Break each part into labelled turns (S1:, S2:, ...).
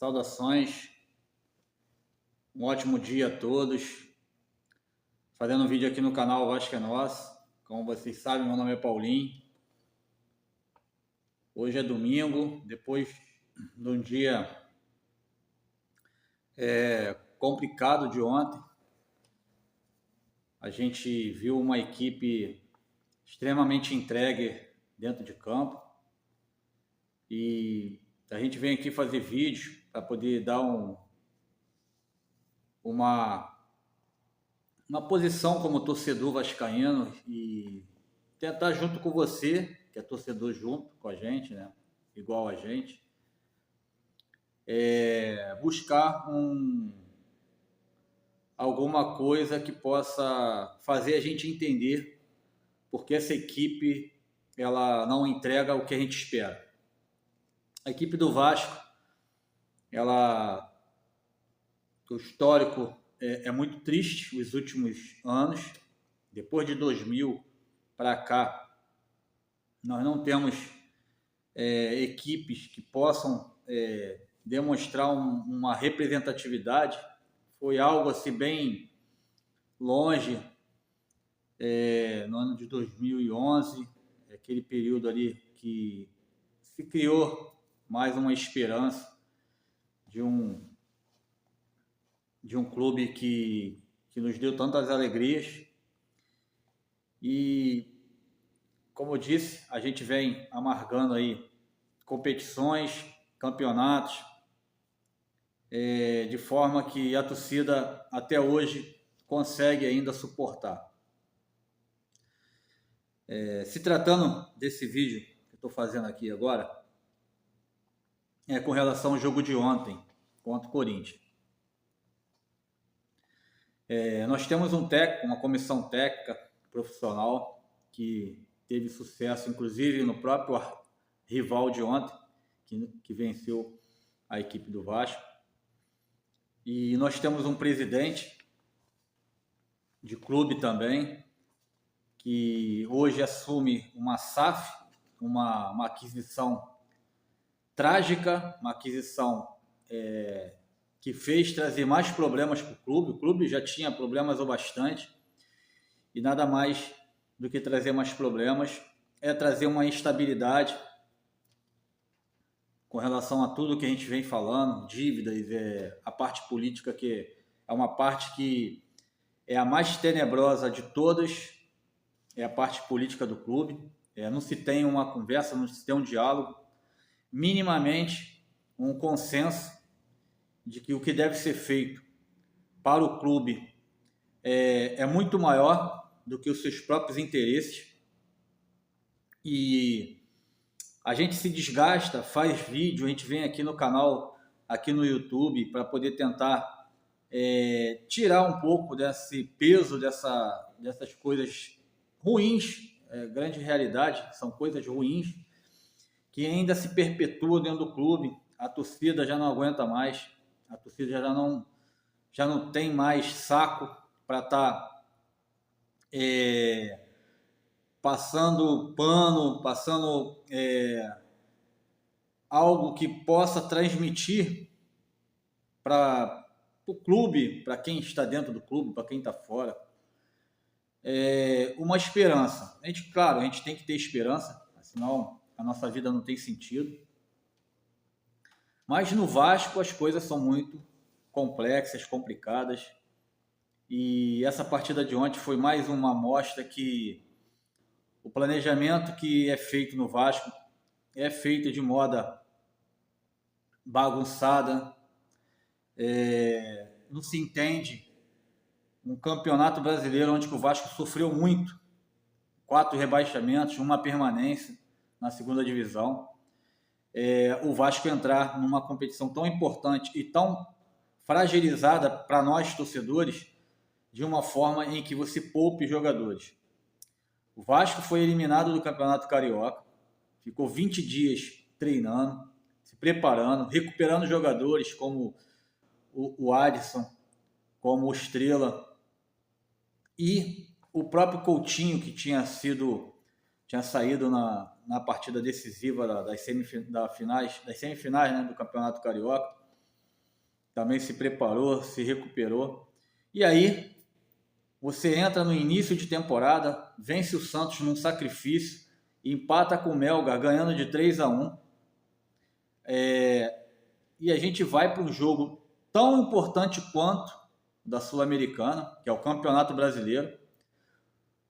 S1: Saudações, um ótimo dia a todos. Fazendo um vídeo aqui no canal Vasco é Nosso. Como vocês sabem, meu nome é Paulinho. Hoje é domingo, depois de um dia complicado de ontem. A gente viu uma equipe extremamente entregue dentro de campo. E a gente vem aqui fazer vídeo para poder dar uma posição como torcedor vascaíno e tentar, junto com você, que é torcedor junto com a gente, né, igual a gente, buscar alguma coisa que possa fazer a gente entender porque essa equipe ela não entrega o que a gente espera. A equipe do Vasco, o histórico é muito triste os últimos anos. Depois de 2000 para cá, nós não temos equipes que possam demonstrar uma representatividade. Foi algo assim bem longe no ano de 2011, aquele período ali que se criou mais uma esperança de um clube que nos deu tantas alegrias. E, como eu disse, a gente vem amargando aí competições, campeonatos, de forma que a torcida até hoje consegue ainda suportar. Se tratando desse vídeo que eu estou fazendo aqui agora, com relação ao jogo de ontem contra o Corinthians. Nós temos um técnico, uma comissão técnica profissional que teve sucesso, inclusive no próprio rival de ontem, que venceu a equipe do Vasco. E nós temos um presidente de clube também, que hoje assume uma SAF, uma aquisição trágica, uma aquisição que fez trazer mais problemas para o clube. O clube já tinha problemas o bastante, e nada mais do que trazer mais problemas é trazer uma instabilidade com relação a tudo que a gente vem falando, dívidas, a parte política, que é uma parte que é a mais tenebrosa de todas, é a parte política do clube. Não se tem uma conversa, não se tem um diálogo, minimamente um consenso de que o que deve ser feito para o clube é muito maior do que os seus próprios interesses. E a gente se desgasta, faz vídeo, a gente vem aqui no canal, aqui no YouTube, para poder tentar tirar um pouco desse peso, dessas coisas ruins, grande realidade, são coisas ruins, que ainda se perpetuam dentro do clube. A torcida já não aguenta mais, a torcida já não tem mais saco para estar passando pano, passando algo que possa transmitir para o clube, para quem está dentro do clube, para quem está fora, uma esperança. Claro, a gente tem que ter esperança, senão a nossa vida não tem sentido. Mas no Vasco as coisas são muito complexas, complicadas. E essa partida de ontem foi mais uma amostra que o planejamento que é feito no Vasco é feito de moda bagunçada. Não se entende um campeonato brasileiro onde o Vasco sofreu muito, 4 rebaixamentos, uma permanência na segunda divisão. O Vasco entrar numa competição tão importante e tão fragilizada para nós torcedores, de uma forma em que você poupe jogadores. O Vasco foi eliminado do Campeonato Carioca, ficou 20 dias treinando, se preparando, recuperando jogadores como o Adson, como o Estrela, e o próprio Coutinho, que tinha saído na partida decisiva das semifinais, né, do Campeonato Carioca. também se preparou, se recuperou. E aí, você entra no início de temporada, vence o Santos num sacrifício, empata com o Melgar, ganhando de 3-1. E a gente vai para um jogo tão importante quanto da Sul-Americana, que é o Campeonato Brasileiro.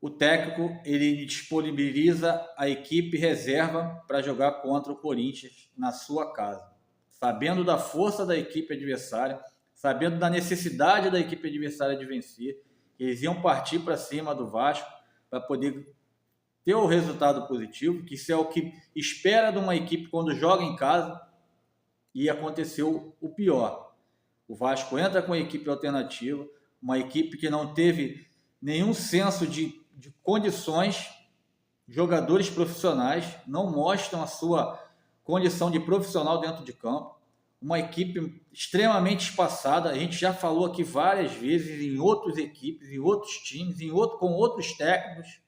S1: O técnico, ele disponibiliza a equipe reserva para jogar contra o Corinthians na sua casa, sabendo da força da equipe adversária, sabendo da necessidade da equipe adversária de vencer. Eles iam partir para cima do Vasco para poder ter o resultado positivo, que isso é o que espera de uma equipe quando joga em casa, e aconteceu o pior. O Vasco entra com a equipe alternativa, uma equipe que não teve nenhum senso de condições, jogadores profissionais não mostram a sua condição de profissional dentro de campo, uma equipe extremamente espaçada. A gente já falou aqui várias vezes em outras equipes, em outros times, com outros técnicos.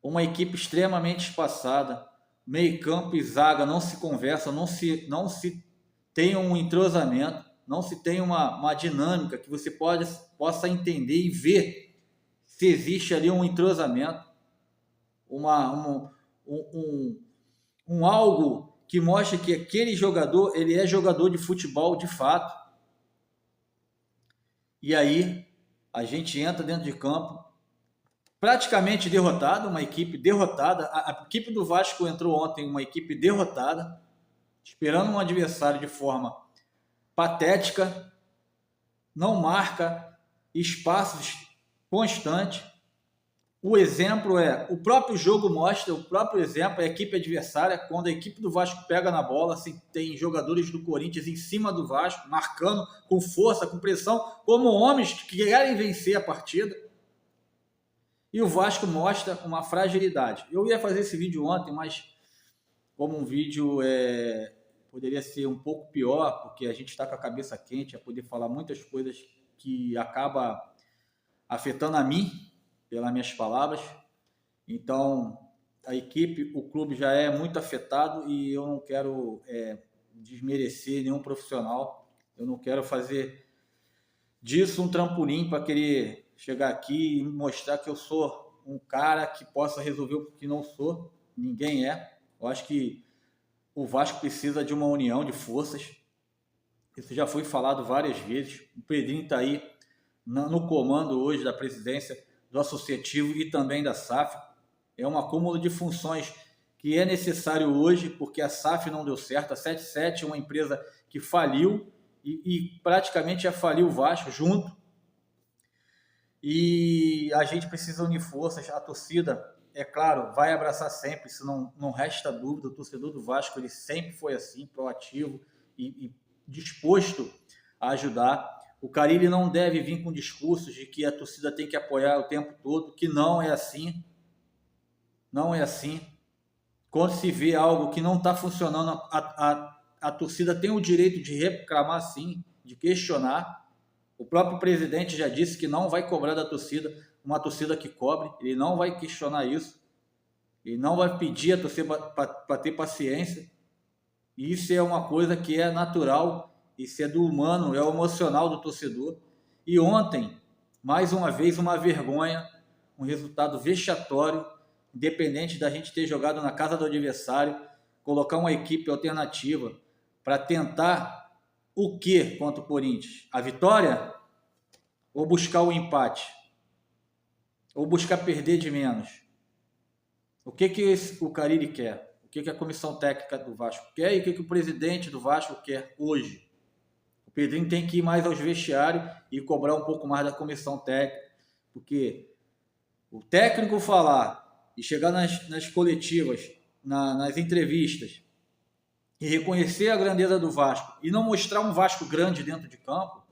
S1: Uma equipe extremamente espaçada, meio campo e zaga não se conversam, não se tem um entrosamento, não se tem uma dinâmica que você possa entender e ver se existe ali um entrosamento, algo que mostra que aquele jogador, ele é jogador de futebol de fato. E aí a gente entra dentro de campo praticamente derrotado, uma equipe derrotada. A equipe do Vasco entrou ontem, uma equipe derrotada, esperando um adversário de forma patética, não marca espaços constantes. O exemplo o próprio jogo mostra, o próprio exemplo é a equipe adversária. Quando a equipe do Vasco pega na bola, assim, tem jogadores do Corinthians em cima do Vasco, marcando com força, com pressão, como homens que querem vencer a partida. E o Vasco mostra uma fragilidade. Eu ia fazer esse vídeo ontem, mas como um vídeo poderia ser um pouco pior, porque a gente está com a cabeça quente, a poder falar muitas coisas que acaba afetando a mim, pelas minhas palavras. Então, a equipe, o clube já é muito afetado e eu não quero desmerecer nenhum profissional. Eu não quero fazer disso um trampolim para querer chegar aqui e mostrar que eu sou um cara que possa resolver o que não sou. Ninguém é. Eu acho que o Vasco precisa de uma união de forças. Isso já foi falado várias vezes. O Pedrinho está aí no comando hoje da presidência do Associativo e também da SAF. É um acúmulo de funções que é necessário hoje, porque a SAF não deu certo. A 77 é uma empresa que faliu e praticamente já faliu o Vasco junto. E a gente precisa unir forças. A torcida, é claro, vai abraçar sempre, isso não resta dúvida. O torcedor do Vasco, ele sempre foi assim, proativo e disposto a ajudar. O Carille não deve vir com discursos de que a torcida tem que apoiar o tempo todo, que não é assim. Não é assim. Quando se vê algo que não está funcionando, a torcida tem o direito de reclamar sim, de questionar. O próprio presidente já disse que não vai cobrar da torcida uma torcida que cobre, ele não vai questionar isso, ele não vai pedir a torcida para ter paciência. Isso é uma coisa que é natural, isso é do humano, é o emocional do torcedor. E ontem, mais uma vez, uma vergonha, um resultado vexatório, independente da gente ter jogado na casa do adversário, colocar uma equipe alternativa para tentar o que contra o Corinthians? A vitória? Ou buscar o empate? Ou buscar perder de menos? O que o Carille quer? O que a comissão técnica do Vasco quer e o que o presidente do Vasco quer hoje? O Pedrinho tem que ir mais aos vestiários e cobrar um pouco mais da comissão técnica, porque o técnico falar e chegar nas coletivas, nas entrevistas, e reconhecer a grandeza do Vasco e não mostrar um Vasco grande dentro de campo,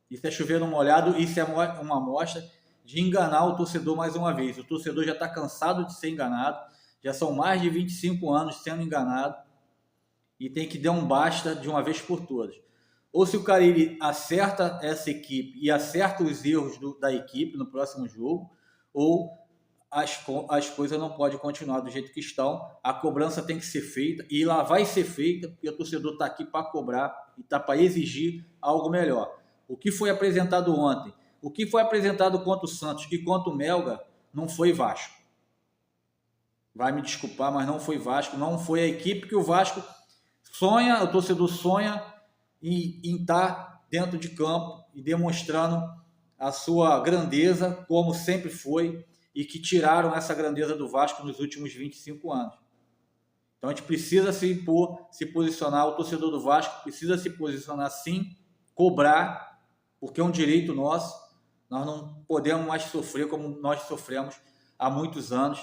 S1: isso é chover no molhado, isso é uma amostra de enganar o torcedor mais uma vez. O torcedor já está cansado de ser enganado, já são mais de 25 anos sendo enganado e tem que dar um basta de uma vez por todas. Ou se o Carille acerta essa equipe e acerta os erros da equipe no próximo jogo, ou as coisas não podem continuar do jeito que estão. A cobrança tem que ser feita, e lá vai ser feita, porque o torcedor está aqui para cobrar e está para exigir algo melhor. O que foi apresentado ontem, o que foi apresentado contra o Santos e contra o Melgar, não foi Vasco. Vai me desculpar, mas não foi Vasco, não foi a equipe que o Vasco sonha, o torcedor sonha em estar dentro de campo e demonstrando a sua grandeza, como sempre foi, e que tiraram essa grandeza do Vasco nos últimos 25 anos. Então a gente precisa se impor, se posicionar, o torcedor do Vasco precisa se posicionar sim, cobrar, porque é um direito nosso, nós não podemos mais sofrer como nós sofremos há muitos anos,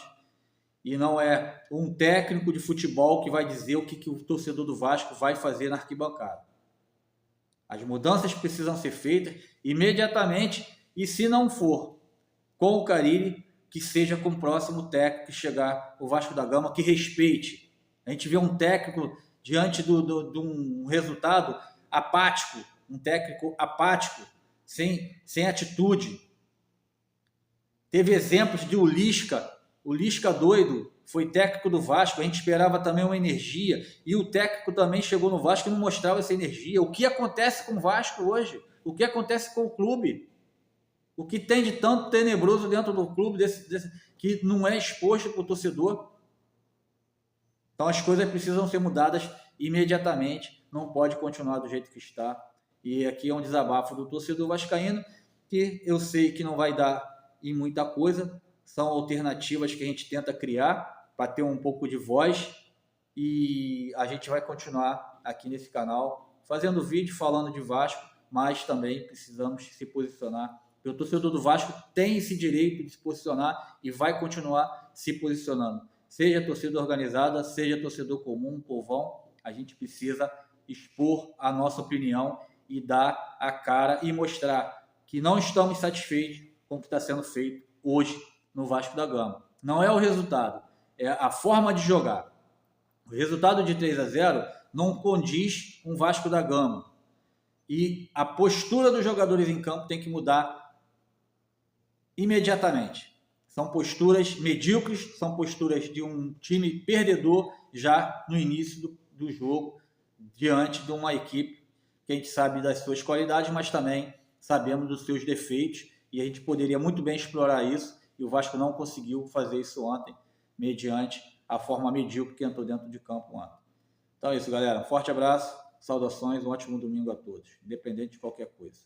S1: e não é um técnico de futebol que vai dizer o que o torcedor do Vasco vai fazer na arquibancada. As mudanças precisam ser feitas imediatamente, e se não for com o Carille, que seja com o próximo técnico que chegar, o Vasco da Gama, que respeite. A gente vê um técnico diante de um resultado apático, um técnico apático, sem atitude. Teve exemplos de o Lisca doido, foi técnico do Vasco, a gente esperava também uma energia, e o técnico também chegou no Vasco e não mostrava essa energia. O que acontece com o Vasco hoje? O que acontece com o clube? O que tem de tanto tenebroso dentro do clube que não é exposto para o torcedor? Então as coisas precisam ser mudadas imediatamente, não pode continuar do jeito que está. E aqui é um desabafo do torcedor vascaíno, que eu sei que não vai dar em muita coisa, são alternativas que a gente tenta criar para ter um pouco de voz, e a gente vai continuar aqui nesse canal fazendo vídeo falando de Vasco, mas também precisamos se posicionar. O torcedor do Vasco tem esse direito de se posicionar e vai continuar se posicionando. Seja torcida organizada, seja torcedor comum, povão, a gente precisa expor a nossa opinião e dar a cara e mostrar que não estamos satisfeitos com o que está sendo feito hoje no Vasco da Gama. Não é o resultado, é a forma de jogar. O resultado de 3-0 não condiz com o Vasco da Gama. E a postura dos jogadores em campo tem que mudar imediatamente. São posturas medíocres, são posturas de um time perdedor já no início do jogo, diante de uma equipe que a gente sabe das suas qualidades, mas também sabemos dos seus defeitos, e a gente poderia muito bem explorar isso, e o Vasco não conseguiu fazer isso ontem, mediante a forma medíocre que entrou dentro de campo ontem. Então é isso, galera. Um forte abraço, saudações, um ótimo domingo a todos, independente de qualquer coisa.